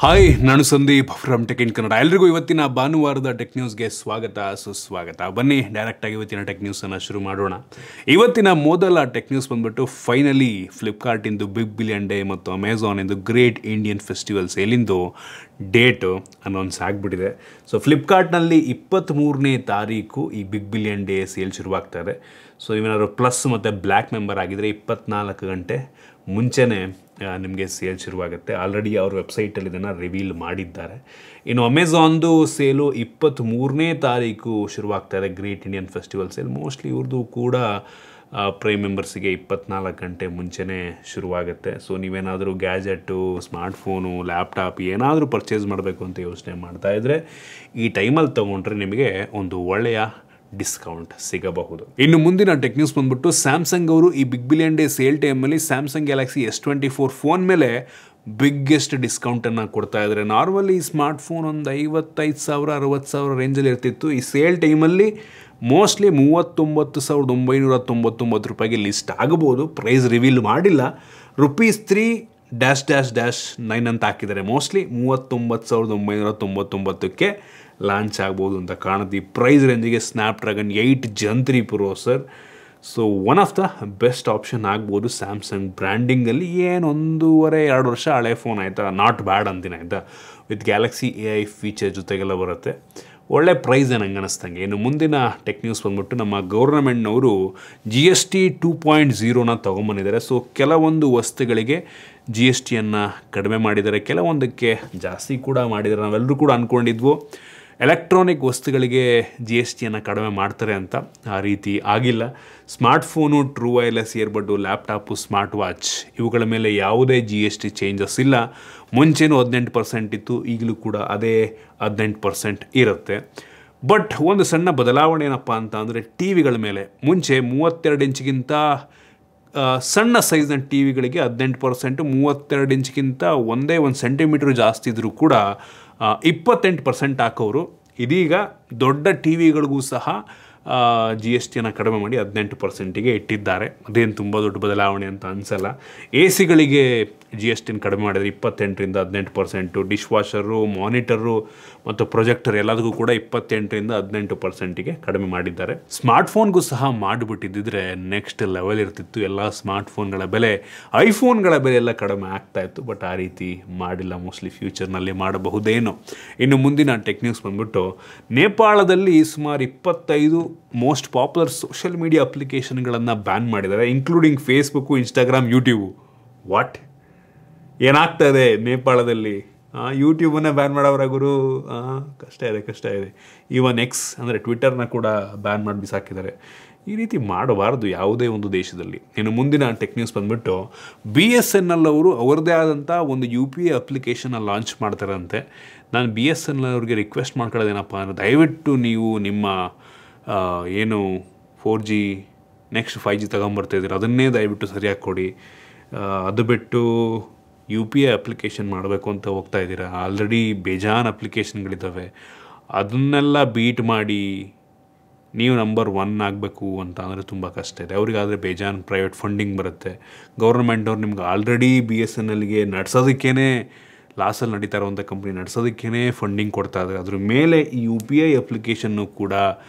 Hi, ನಾನು Sandeep from tech in Kannada. ಎಲ್ರಿಗೂ ಇವತ್ತಿನ ಭಾನುವಾರದ ಟೆಕ್ ನ್ಯೂಸ್ಗೆ ಸ್ವಾಗತ ಸುಸ್ವಾಗತ. ಬನ್ನಿ ಡೈರೆಕ್ಟಾಗಿ ಇವತ್ತಿನ ಟೆಕ್ ನ್ಯೂಸನ್ನು ಶುರು ಮಾಡೋಣ. ಇವತ್ತಿನ ಮೊದಲ ಟೆಕ್ ನ್ಯೂಸ್ ಬಂದ್ಬಿಟ್ಟು ಫೈನಲಿ ಫ್ಲಿಪ್ಕಾರ್ಟ್ ಇಂದು ಬಿಗ್ ಬಿಲಿಯನ್ ಡೇ ಮತ್ತು ಅಮೆಝಾನ್ ಇಂದು ಗ್ರೇಟ್ ಇಂಡಿಯನ್ ಫೆಸ್ಟಿವಲ್ ಸೇಲಿಂದು ಡೇಟು ಅನೌನ್ಸ್ ಆಗಿಬಿಟ್ಟಿದೆ. ಸೊ ಫ್ಲಿಪ್ಕಾರ್ಟ್ನಲ್ಲಿ 23ನೇ ತಾರೀಕು ಈ ಬಿಗ್ ಬಿಲಿಯನ್ ಡೇ ಸೇಲ್ ಶುರುವಾಗ್ತಾ ಇದೆ. ಸೊ ನೀವೇನಾದ್ರು ಪ್ಲಸ್ ಮತ್ತು ಬ್ಲ್ಯಾಕ್ ಮೆಂಬರ್ ಆಗಿದ್ದರೆ 24 ಗಂಟೆ ಮುಂಚೆನೇ ನಿಮಗೆ ಸೇಲ್ ಶುರುವಾಗುತ್ತೆ. ಆಲ್ರೆಡಿ ಅವ್ರ ವೆಬ್ಸೈಟಲ್ಲಿ ಇದನ್ನು ರಿವೀಲ್ ಮಾಡಿದ್ದಾರೆ. ಇನ್ನು ಅಮೆಝಾನ್ದು ಸೇಲು 23ನೇ ತಾರೀಕು ಶುರುವಾಗ್ತಾ ಇದೆ, great Indian festival sale. Mostly ಇವ್ರದ್ದು ಕೂಡ ಪ್ರೈಮ್ ಮೆಂಬರ್ಸಿಗೆ 24 ಗಂಟೆ ಮುಂಚೆನೇ ಶುರುವಾಗುತ್ತೆ. ಸೊ ನೀವೇನಾದರೂ ಗ್ಯಾಜೆಟ್ಟು, ಸ್ಮಾರ್ಟ್ಫೋನು, ಲ್ಯಾಪ್ಟಾಪ್ ಏನಾದರೂ ಪರ್ಚೇಸ್ ಮಾಡಬೇಕು ಅಂತ ಯೋಚನೆ ಮಾಡ್ತಾಯಿದ್ರೆ ಈ ಟೈಮಲ್ಲಿ ತೊಗೊಂಡ್ರೆ ನಿಮಗೆ ಒಂದು ಒಳ್ಳೆಯ ಡಿಸ್ಕೌಂಟ್ ಸಿಗಬಹುದು. ಇನ್ನು ಮುಂದಿನ ಟೆಕ್ ನ್ಯೂಸ್ ಬಂದ್ಬಿಟ್ಟು ಸ್ಯಾಮ್ಸಂಗ್ ಅವರು ಈ ಬಿಗ್ ಬಿಲಿಯನ್ ಡೇ ಸೇಲ್ ಟೈಮಲ್ಲಿ ಸ್ಯಾಮ್ಸಂಗ್ ಗ್ಯಾಲಕ್ಸಿ S24 ಫೋನ್ ಮೇಲೆ ಬಿಗ್ಗೆಸ್ಟ್ ಡಿಸ್ಕೌಂಟನ್ನು ಕೊಡ್ತಾ ಇದ್ದಾರೆ. ನಾರ್ಮಲಿ ಈ ಸ್ಮಾರ್ಟ್ಫೋನ್ ಒಂದು 55,000 60,000 ರೇಂಜಲ್ಲಿ ಇರ್ತಿತ್ತು. ಈ ಸೇಲ್ ಟೈಮಲ್ಲಿ ಮೋಸ್ಟ್ಲಿ 39,999 ರೂಪಾಯಿಗೆ ಲಿಸ್ಟ್ ಆಗಬಹುದು. ಪ್ರೈಸ್ ರಿವೀಲ್ ಮಾಡಿಲ್ಲ. ₹3-9 ಅಂತ ಹಾಕಿದ್ದಾರೆ. ಮೋಸ್ಟ್ಲಿ 39,999ಕ್ಕೆ ಲಾಂಚ್ ಆಗ್ಬೋದು ಅಂತ ಕಾಣುತ್ತೆ. ಈ ಪ್ರೈಸ್ ರೇಂಜಿಗೆ Snapdragon 8 Gen 3 processor. So one of the best option ಆಗ್ಬೋದು ಸ್ಯಾಮ್ಸಂಗ್ ಬ್ರ್ಯಾಂಡಿಂಗಲ್ಲಿ. ಏನು 1.5-2 ವರ್ಷ ಹಳೆ ಫೋನ್ ಆಯಿತಾ, ನಾಟ್ ಬ್ಯಾಡ್ ಅಂತೀನಿ ಆಯಿತಾ. ವಿತ್ ಗ್ಯಾಲಕ್ಸಿ AI ಫೀಚರ್ ಜೊತೆಗೆಲ್ಲ ಬರುತ್ತೆ. ಒಳ್ಳೆ ಪ್ರೈಸ್ ನಂಗೆ ಅನ್ನಿಸ್ತಂಗೆ. ಇನ್ನು ಮುಂದಿನ ಟೆಕ್ ನ್ಯೂಸ್ ಬಂದ್ಬಿಟ್ಟು ನಮ್ಮ ಗೌರ್ನಮೆಂಟ್ನವರು GST 2.0ನ ತೊಗೊಂಬಂದಿದ್ದಾರೆ. ಸೊ ಕೆಲವೊಂದು ವಸ್ತುಗಳಿಗೆ GSTಯನ್ನು ಕಡಿಮೆ ಮಾಡಿದ್ದಾರೆ, ಕೆಲವೊಂದಕ್ಕೆ ಜಾಸ್ತಿ ಕೂಡ ಮಾಡಿದ್ದಾರೆ. ನಾವೆಲ್ಲರೂ ಕೂಡ ಅಂದ್ಕೊಂಡಿದ್ವು ಎಲೆಕ್ಟ್ರಾನಿಕ್ ವಸ್ತುಗಳಿಗೆ GSTಯನ್ನು ಕಡಿಮೆ ಮಾಡ್ತಾರೆ ಅಂತ. ಆ ರೀತಿ ಆಗಿಲ್ಲ. Smartphone, true wireless earbud, laptop, smart watch ಇವುಗಳ ಮೇಲೆ ಯಾವುದೇ GST ಚೇಂಜಸ್ ಇಲ್ಲ. ಮುಂಚೆನೂ 18% ಇತ್ತು, ಈಗಲೂ ಕೂಡ ಅದೇ 18% ಇರುತ್ತೆ. ಬಟ್ ಒಂದು ಸಣ್ಣ ಬದಲಾವಣೆ ಏನಪ್ಪ ಅಂತ ಅಂದರೆ ಟಿ ವಿಗಳ ಮೇಲೆ ಮುಂಚೆ 32 ಇಂಚ್ಗಿಂತ ಸಣ್ಣ ಸೈಜ್ನ ಟಿ ವಿಗಳಿಗೆ 18%, 32 ಇಂಚ್ಗಿಂತ 1 ಸೆಂಟಿಮೀಟ್ರ್ ಜಾಸ್ತಿ ಇದ್ದರೂ ಕೂಡ 28% ಹಾಕೋರು. ಇದೀಗ ದೊಡ್ಡ ಟಿ ವಿಗಳಿಗೂ ಸಹ GSTಯನ್ನು ಕಡಿಮೆ ಮಾಡಿ 18%ಗೆ ಇಟ್ಟಿದ್ದಾರೆ. ಅದೇನು ತುಂಬ ದೊಡ್ಡ ಬದಲಾವಣೆ ಅಂತ ಅನಿಸಲ್ಲ. AC ಗಳಿಗೆ GSTನ ಕಡಿಮೆ ಮಾಡಿದರೆ 28ರಿಂದ 18%, ಡಿಶ್ ವಾಷರು, ಮಾನಿಟರು ಮತ್ತು ಪ್ರೊಜೆಕ್ಟರ್ ಎಲ್ಲದಕ್ಕೂ ಕೂಡ 28ರಿಂದ 18%ಗೆ ಕಡಿಮೆ ಮಾಡಿದ್ದಾರೆ. ಸ್ಮಾರ್ಟ್ಫೋನ್ಗೂ ಸಹ ಮಾಡಿಬಿಟ್ಟಿದ್ದರೆ ನೆಕ್ಸ್ಟ್ ಲೆವೆಲ್ ಇರ್ತಿತ್ತು. ಎಲ್ಲ ಸ್ಮಾರ್ಟ್ಫೋನ್ಗಳ ಬೆಲೆ, ಐಫೋನ್ಗಳ ಬೆಲೆ ಎಲ್ಲ ಕಡಿಮೆ ಆಗ್ತಾಯಿತ್ತು. ಬಟ್ ಆ ರೀತಿ ಮಾಡಿಲ್ಲ. ಮೋಸ್ಟ್ಲಿ ಫ್ಯೂಚರ್ನಲ್ಲಿ ಮಾಡಬಹುದೇನೋ. ಇನ್ನು ಮುಂದಿನ ಟೆಕ್ ನ್ಯೂಸ್ ಬಂದ್ಬಿಟ್ಟು ನೇಪಾಳದಲ್ಲಿ ಸುಮಾರು 25 ಮೋಸ್ಟ್ ಪಾಪ್ಯುಲರ್ ಸೋಷಿಯಲ್ ಮೀಡಿಯಾ ಅಪ್ಲಿಕೇಶನ್ಗಳನ್ನು ಬ್ಯಾನ್ ಮಾಡಿದ್ದಾರೆ, including Facebook, Instagram, YouTube. What ಏನಾಗ್ತಾ ಇದೆ ನೇಪಾಳದಲ್ಲಿ? ಯೂಟ್ಯೂಬನ್ನು ಬ್ಯಾನ್ ಮಾಡೋರ ಗುರು. ಕಷ್ಟ ಇದೆ. ಈವನ್ ಎಕ್ಸ್ ಅಂದರೆ ಟ್ವಿಟರ್ನ ಕೂಡ ಬ್ಯಾನ್ ಮಾಡಿ ಬಿಸಾಕಿದ್ದಾರೆ. ಈ ರೀತಿ ಮಾಡಬಾರ್ದು ಯಾವುದೇ ಒಂದು ದೇಶದಲ್ಲಿ. ಇನ್ನು ಮುಂದಿನ ಟೆಕ್ ನ್ಯೂಸ್ ಬಂದ್ಬಿಟ್ಟು BSNL ಅವರು ಅವ್ರದ್ದೇ ಆದಂಥ ಒಂದು UPI ಅಪ್ಲಿಕೇಶನ್ನ ಲಾಂಚ್ ಮಾಡ್ತಾರಂತೆ. ನಾನು BSNL ಅವ್ರಿಗೆ ರಿಕ್ವೆಸ್ಟ್ ಮಾಡ್ಕೊಳ್ಳೋದೇನಪ್ಪ ಅಂದರೆ ದಯವಿಟ್ಟು ನೀವು ನಿಮ್ಮ ಏನು 4G ನೆಕ್ಸ್ಟ್ 5G ತೊಗೊಂಬರ್ತಾಯಿದ್ದೀರ ಅದನ್ನೇ ದಯವಿಟ್ಟು ಸರಿಯಾಗಿ ಕೊಡಿ. ಅದು ಬಿಟ್ಟು UPI ಅಪ್ಲಿಕೇಶನ್ ಮಾಡಬೇಕು ಅಂತ ಹೋಗ್ತಾ ಇದ್ದೀರಾ. ಆಲ್ರೆಡಿ ಬೇಜಾನ್ ಅಪ್ಲಿಕೇಶನ್ಗಳಿದ್ದಾವೆ. ಅದನ್ನೆಲ್ಲ ಬೀಟ್ ಮಾಡಿ ನೀವು ನಂಬರ್ 1 ಆಗಬೇಕು ಅಂತ ಅಂದರೆ ತುಂಬ ಕಷ್ಟ ಇದೆ. ಅವರಿಗಾದರೆ ಬೇಜಾನ್ ಪ್ರೈವೇಟ್ ಫಂಡಿಂಗ್ ಬರುತ್ತೆ. ಗೌರ್ಮೆಂಟವ್ರು ನಿಮ್ಗೆ ಆಲ್ರೆಡಿ BSNLಗೆ ನಡೆಸೋದಕ್ಕೇ ಲಾಸಲ್ಲಿ ನಡೀತಾ ಇರೋವಂಥ ಕಂಪ್ನಿ ನಡೆಸೋದಕ್ಕೇ ಫಂಡಿಂಗ್ ಕೊಡ್ತಾ ಇದ್ದಾರೆ. ಅದ್ರ ಮೇಲೆ ಈ UPI ಅಪ್ಲಿಕೇಶನ್ನು ಕೂಡ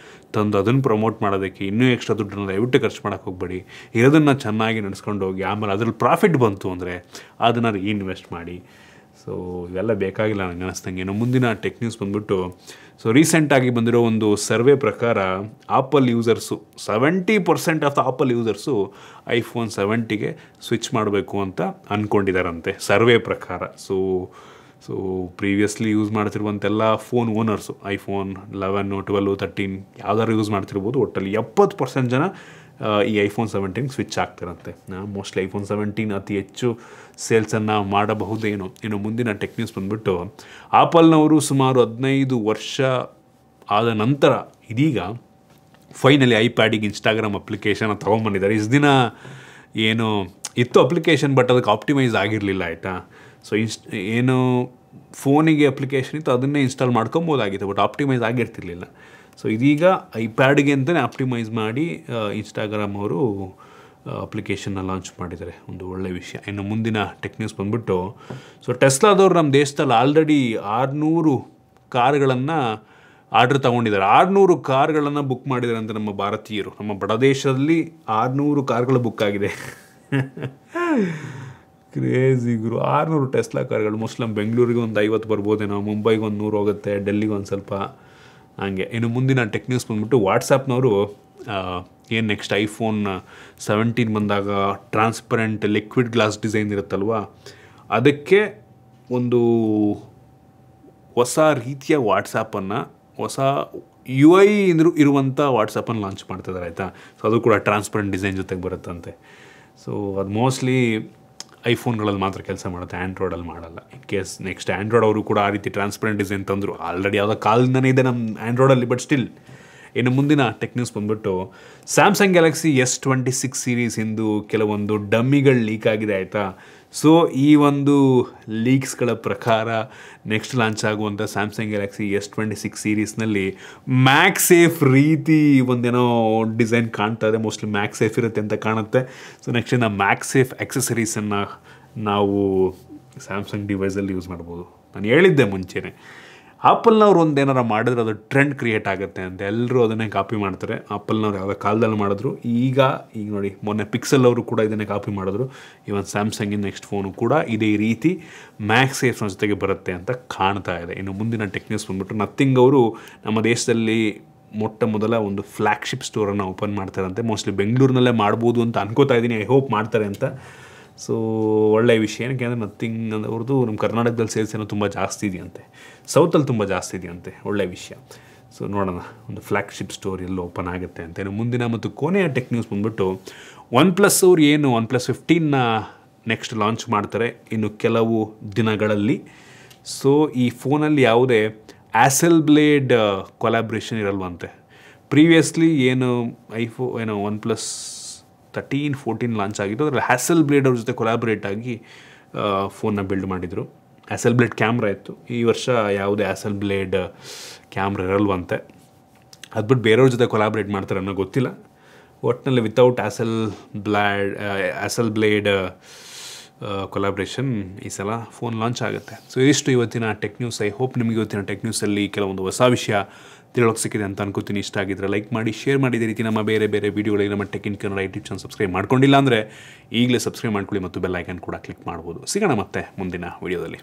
ತಂದು ಅದನ್ನು ಪ್ರಮೋಟ್ ಮಾಡೋದಕ್ಕೆ ಇನ್ನೂ ಎಕ್ಸ್ಟ್ರಾ ದುಡ್ಡನ್ನು ದಯವಿಟ್ಟು ಖರ್ಚು ಮಾಡೋಕ್ಕೆ ಹೋಗಬೇಡಿ. ಇರೋದನ್ನು ಚೆನ್ನಾಗಿ ನಡೆಸ್ಕೊಂಡು ಹೋಗಿ. ಆಮೇಲೆ ಅದ್ರಲ್ಲಿ ಪ್ರಾಫಿಟ್ ಬಂತು ಅಂದರೆ ಅದನ್ನು ರೀಇನ್ವೆಸ್ಟ್ ಮಾಡಿ. ಸೊ ಇವೆಲ್ಲ ಬೇಕಾಗಿಲ್ಲ ನನಗೆ ಅನ್ನಿಸ್ತಂಗೆ. ಇನ್ನು ಮುಂದಿನ ಟೆಕ್ ನ್ಯೂಸ್ ಬಂದ್ಬಿಟ್ಟು ರೀಸೆಂಟಾಗಿ ಬಂದಿರೋ ಒಂದು ಸರ್ವೆ ಪ್ರಕಾರ Apple users 70% of the Apple users iPhone 17ಗೆ ಸ್ವಿಚ್ ಮಾಡಬೇಕು ಅಂತ ಅಂದ್ಕೊಂಡಿದ್ದಾರಂತೆ ಸರ್ವೆ ಪ್ರಕಾರ. ಸೊ ಪ್ರೀವಿಯಸ್ಲಿ ಯೂಸ್ ಮಾಡ್ತಿರುವಂತೆಲ್ಲ ಫೋನ್ ಓನರ್ಸು iPhone 11, 12, 13 ಯಾವ್ದಾದ್ರು ಯೂಸ್ ಮಾಡ್ತಿರ್ಬೋದು. ಒಟ್ಟಲ್ಲಿ 70% ಜನ ಈ iPhone 17 ಸ್ವಿಚ್ ಆಗ್ತಾರಂತೆ. ಮೋಸ್ಟ್ಲಿ iPhone 17 ಅತಿ ಹೆಚ್ಚು ಸೇಲ್ಸನ್ನು ಮಾಡಬಹುದೇನೋ. ಇನ್ನು ಮುಂದಿನ ಟೆಕ್ ನ್ಯೂಸ್ ಬಂದ್ಬಿಟ್ಟು ಆಪಲ್ನವರು ಸುಮಾರು 15 ವರ್ಷ ಆದ ನಂತರ ಇದೀಗ ಫೈನಲಿ ಐಪ್ಯಾಡಿಗೆ ಇನ್ಸ್ಟಾಗ್ರಾಮ್ ಅಪ್ಲಿಕೇಶನ್ ತೊಗೊಂಬಂದಿದ್ದಾರೆ. ಇಷ್ಟು ದಿನ ಏನು ಇತ್ತು ಅಪ್ಲಿಕೇಶನ್, ಬಟ್ ಅದಕ್ಕೆ ಆಪ್ಟಿಮೈಸ್ ಆಗಿರಲಿಲ್ಲ ಆಯಿತಾ. ಸೊ ಏನು ಫೋನಿಗೆ ಅಪ್ಲಿಕೇಶನ್ ಇತ್ತು ಅದನ್ನೇ ಇನ್ಸ್ಟಾಲ್ ಮಾಡ್ಕೊಬೋದಾಗಿತ್ತು, ಬಟ್ ಆಪ್ಟಿಮೈಸ್ ಆಗಿರ್ತಿರ್ಲಿಲ್ಲ. ಸೊ ಇದೀಗ ಐಪ್ಯಾಡ್ಗೆ ಅಂತಲೇ ಆಪ್ಟಿಮೈಸ್ ಮಾಡಿ ಇನ್ಸ್ಟಾಗ್ರಾಮ್ ಅವರು ಅಪ್ಲಿಕೇಶನ್ನ ಲಾಂಚ್ ಮಾಡಿದ್ದಾರೆ, ಒಂದು ಒಳ್ಳೆಯ ವಿಷಯ. ಇನ್ನು ಮುಂದಿನ ಟೆಕ್ ನ್ಯೂಸ್ ಬಂದ್ಬಿಟ್ಟು, ಸೊ ಟೆಸ್ಲಾದವ್ರು ನಮ್ಮ ದೇಶದಲ್ಲಿ ಆಲ್ರೆಡಿ 600 ಕಾರುಗಳನ್ನು ಆರ್ಡ್ರ್ ತೊಗೊಂಡಿದ್ದಾರೆ. 600 ಕಾರುಗಳನ್ನು ಬುಕ್ ಮಾಡಿದ್ದಾರೆ ಅಂತ ನಮ್ಮ ಭಾರತೀಯರು. ನಮ್ಮ ಬಡ ದೇಶದಲ್ಲಿ 600 ಕಾರುಗಳು ಬುಕ್ ಆಗಿದೆ. ಕ್ರೇಜಿ ಗುರು, 600 ಟೆಸ್ಲಾ ಕಾರ್ಗಳು. ಮೋಸ್ಟ್ ನಮ್ಮ ಬೆಂಗಳೂರಿಗೆ ಒಂದು 50 ಬರ್ಬೋದೇನೋ, ಮುಂಬೈಗೆ ಒಂದು 100 ಹೋಗುತ್ತೆ, ಡೆಲ್ಲಿಗೆ ಒಂದು ಸ್ವಲ್ಪ ಹಂಗೆ. ಇನ್ನು ಮುಂದಿನ ಟೆಕ್ ನ್ಯೂಸ್ ಬಂದ್ಬಿಟ್ಟು, ವಾಟ್ಸಪ್ನವರು ಏನು ನೆಕ್ಸ್ಟ್ ಐಫೋನ್ 17 ಬಂದಾಗ ಟ್ರಾನ್ಸ್ಪರೆಂಟ್ ಲಿಕ್ವಿಡ್ ಗ್ಲಾಸ್ ಡಿಸೈನ್ ಇರುತ್ತಲ್ವ, ಅದಕ್ಕೆ ಒಂದು ಹೊಸ ರೀತಿಯ ವಾಟ್ಸಪ್ಪನ್ನು, ಹೊಸ UI ಇರುವಂಥ ವಾಟ್ಸಪ್ಪನ್ನು ಲಾಂಚ್ ಮಾಡ್ತಿದ್ದಾರೆ ಆಯಿತಾ. ಸೊ ಅದು ಕೂಡ ಟ್ರಾನ್ಸ್ಪರೆಂಟ್ ಡಿಸೈನ್ ಜೊತೆಗೆ ಬರುತ್ತಂತೆ. ಸೊ ಅದು ಮೋಸ್ಟ್ಲಿ ಐಫೋನ್ಗಳಲ್ಲಿ ಮಾತ್ರ ಕೆಲಸ ಮಾಡುತ್ತೆ, ಆ್ಯಂಡ್ರಾಯ್ಡಲ್ಲಿ ಮಾಡಲ್ಲ. ಇನ್ ಕೇಸ್ ನೆಕ್ಸ್ಟ್ ಆ್ಯಂಡ್ರಾಯ್ಡ್ ಅವರು ಕೂಡ ಆ ರೀತಿ ಟ್ರಾನ್ಸ್ಪರೆಂಟ್ ಡಿಸೈನ್ ತಂದರು. ಆಲ್ರೆಡಿ ಯಾವುದೋ ಕಾಲದಿಂದನೇ ಇದೆ ನಮ್ಮ ಆ್ಯಂಡ್ರಾಯ್ಡಲ್ಲಿ, ಬಟ್ ಸ್ಟಿಲ್. ಇನ್ನು ಮುಂದಿನ ಟೆಕ್ ನ್ಯೂಸ್ ಬಂದ್ಬಿಟ್ಟು, ಸ್ಯಾಮ್ಸಂಗ್ ಗ್ಯಾಲಕ್ಸಿ S26 ಸೀರೀಸ್ ಇಂದು ಕೆಲವೊಂದು ಡಮ್ಮಿಗಳು ಲೀಕ್ ಆಗಿದೆ ಆಯಿತಾ. ಸೊ ಈ ಒಂದು ಲೀಕ್ಸ್ಗಳ ಪ್ರಕಾರ ನೆಕ್ಸ್ಟ್ ಲಾಂಚ್ ಆಗುವಂಥ ಸ್ಯಾಮ್ಸಂಗ್ ಗ್ಯಾಲಕ್ಸಿ S26 ಸೀರೀಸ್ನಲ್ಲಿ ಮ್ಯಾಕ್ಸೇಫ್ ರೀತಿ ಒಂದೇನೋ ಡಿಸೈನ್ ಕಾಣ್ತಾ ಇದೆ. ಮೋಸ್ಟ್ಲಿ ಮ್ಯಾಕ್ಸೇಫ್ ಇರುತ್ತೆ ಅಂತ ಕಾಣುತ್ತೆ. ಸೊ ನೆಕ್ಸ್ಟ್ ನಾವು ಮ್ಯಾಕ್ಸೇಫ್ ಆಕ್ಸೆಸರೀಸನ್ನು ನಾವು ಸ್ಯಾಮ್ಸಂಗ್ ಡಿವೈಸಲ್ಲಿ ಯೂಸ್ ಮಾಡ್ಬೋದು. ನಾನು ಹೇಳಿದ್ದೆ ಮುಂಚೆನೇ, ಆಪಲ್ನವ್ರು ಒಂದು ಏನಾರು ಮಾಡಿದ್ರೆ ಅದು ಟ್ರೆಂಡ್ ಕ್ರಿಯೇಟ್ ಆಗುತ್ತೆ ಅಂತ ಎಲ್ಲರೂ ಅದನ್ನೇ ಕಾಪಿ ಮಾಡ್ತಾರೆ. ಆಪಲ್ನವ್ರು ಯಾವುದೋ ಕಾಲದಲ್ಲಿ ಮಾಡಿದ್ರು, ಈಗ ನೋಡಿ ಮೊನ್ನೆ ಪಿಕ್ಸೆಲ್ ಅವರು ಕೂಡ ಇದನ್ನೇ ಕಾಪಿ ಮಾಡಿದ್ರು. ಇವನ್ ಸ್ಯಾಮ್ಸಂಗಿನ ನೆಕ್ಸ್ಟ್ ಫೋನು ಕೂಡ ಇದೇ ರೀತಿ ಮ್ಯಾಕ್ಸೇಫ್ನ ಜೊತೆಗೆ ಬರುತ್ತೆ ಅಂತ ಕಾಣ್ತಾ ಇದೆ. ಇನ್ನು ಮುಂದಿನ ಟೆಕ್ ನ್ಯೂಸ್ ಬಂದ್ಬಿಟ್ಟು, ನಥಿಂಗ್ ಅವರು ನಮ್ಮ ದೇಶದಲ್ಲಿ ಮೊಟ್ಟ ಮೊದಲ ಒಂದು ಫ್ಲ್ಯಾಗ್ಶಿಪ್ ಸ್ಟೋರನ್ನು ಓಪನ್ ಮಾಡ್ತಾರಂತೆ. ಮೋಸ್ಟ್ಲಿ ಬೆಂಗಳೂರಿನಲ್ಲೇ ಮಾಡ್ಬೋದು ಅಂತ ಅನ್ಕೋತಾ ಇದ್ದೀನಿ, ಐ ಹೋಪ್ ಮಾಡ್ತಾರೆ ಅಂತ. ಸೊ ಒಳ್ಳೆಯ ವಿಷಯ. ಏನಕ್ಕೆ ಅಂದರೆ ನಥಿಂಗ್ ಅವ್ರದ್ದು ನಮ್ಮ ಕರ್ನಾಟಕದಲ್ಲಿ ಸೇಲ್ಸ್ ಏನೋ ತುಂಬ ಜಾಸ್ತಿ ಇದೆಯಂತೆ, ಸೌತಲ್ಲಿ ತುಂಬ ಜಾಸ್ತಿ ಇದೆಯಂತೆ. ಒಳ್ಳೆಯ ವಿಷಯ. ಸೊ ನೋಡೋಣ, ಒಂದು ಫ್ಲ್ಯಾಗ್ಶಿಪ್ ಸ್ಟೋರ್ ಎಲ್ಲ ಓಪನ್ ಆಗುತ್ತೆ ಅಂತ. ಇನ್ನು ಮುಂದಿನ ಮತ್ತು ಕೊನೆಯ ಟೆಕ್ ನ್ಯೂಸ್ ಬಂದ್ಬಿಟ್ಟು, OnePlus ಅವ್ರು ಏನು OnePlus 15ನ ನೆಕ್ಸ್ಟ್ ಲಾಂಚ್ ಮಾಡ್ತಾರೆ ಇನ್ನು ಕೆಲವು ದಿನಗಳಲ್ಲಿ. ಸೊ ಈ ಫೋನಲ್ಲಿ ಯಾವುದೇ ಆಸೆಲ್ಬ್ಲೇಡ್ ಕೊಲಾಬ್ರೇಷನ್ ಇರಲ್ವಂತೆ. ಪ್ರೀವಿಯಸ್ಲಿ ಏನು OnePlus 13, 14 ಲಾಂಚ್ ಆಗಿತ್ತು, ಅದರಲ್ಲಿ ಆಸೆಲ್ಬ್ಲೇಡ್ ಅವ್ರ ಜೊತೆ ಕೊಲಾಬ್ರೇಟ್ ಆಗಿ ಫೋನ್ನ ಬಿಲ್ಡ್ ಮಾಡಿದರು. ಆಸೆಲ್ಬ್ಲೇಡ್ ಕ್ಯಾಮ್ರಾ ಇತ್ತು. ಈ ವರ್ಷ ಯಾವುದೇ ಆಸೆಲ್ಬ್ಲೇಡ್ ಕ್ಯಾಮ್ರಾ ಇರಲ್ವಂತೆ. ಅದು ಬಿಟ್ಟು ಬೇರೆಯವ್ರ ಜೊತೆ ಕೊಲಾಬ್ರೇಟ್ ಮಾಡ್ತಾರೆ ಅನ್ನೋ ಗೊತ್ತಿಲ್ಲ. ಒಟ್ಟಿನಲ್ಲಿ ವಿತೌಟ್ ಆಸೆಲ್ಬ್ಲೇಡ್ ಕೊಲಾಬ್ರೇಷನ್ ಈ ಸಲ ಫೋನ್ ಲಾಂಚ್ ಆಗುತ್ತೆ. ಸೊ ಇಷ್ಟು ಇವತ್ತಿನ ಟೆಕ್ ನ್ಯೂಸ್. ಐ ಹೋಪ್ ನಿಮಗೆ ಇವತ್ತಿನ ಟೆಕ್ ನ್ಯೂಸಲ್ಲಿ ಕೆಲವೊಂದು ಹೊಸ ವಿಷಯ ತಿಳೋಕ್ಕೆ ಸಿಕ್ಕಿದೆ ಅಂತ ಅನ್ಕೋತೀನಿ. ಇಷ್ಟ ಆಗಿದ್ರೆ ಲೈಕ್ ಮಾಡಿ, ಶೇರ್ ಮಾಡಿ. ಇದೇ ರೀತಿ ನಮ್ಮ ಬೇರೆ ಬೇರೆ ವೀಡಿಯೋಗಳಿಗೆ ನಮ್ಮ tech in Kannada YouTube channel subscribe ಮಾಡ್ಕೊಂಡಿಲ್ಲ ಅಂದರೆ ಈಗಲೇ ಸಬ್ಸ್ಕ್ರೈಬ್ ಮಾಡ್ಕೊಳ್ಳಿ ಮತ್ತು ಬೆಲ್ ಐಕನ್ ಕೂಡ ಕ್ಲಿಕ್ ಮಾಡ್ಬೋದು. ಸಿಗೋಣ ಮತ್ತೆ ಮುಂದಿನ ವೀಡಿಯೋದಲ್ಲಿ.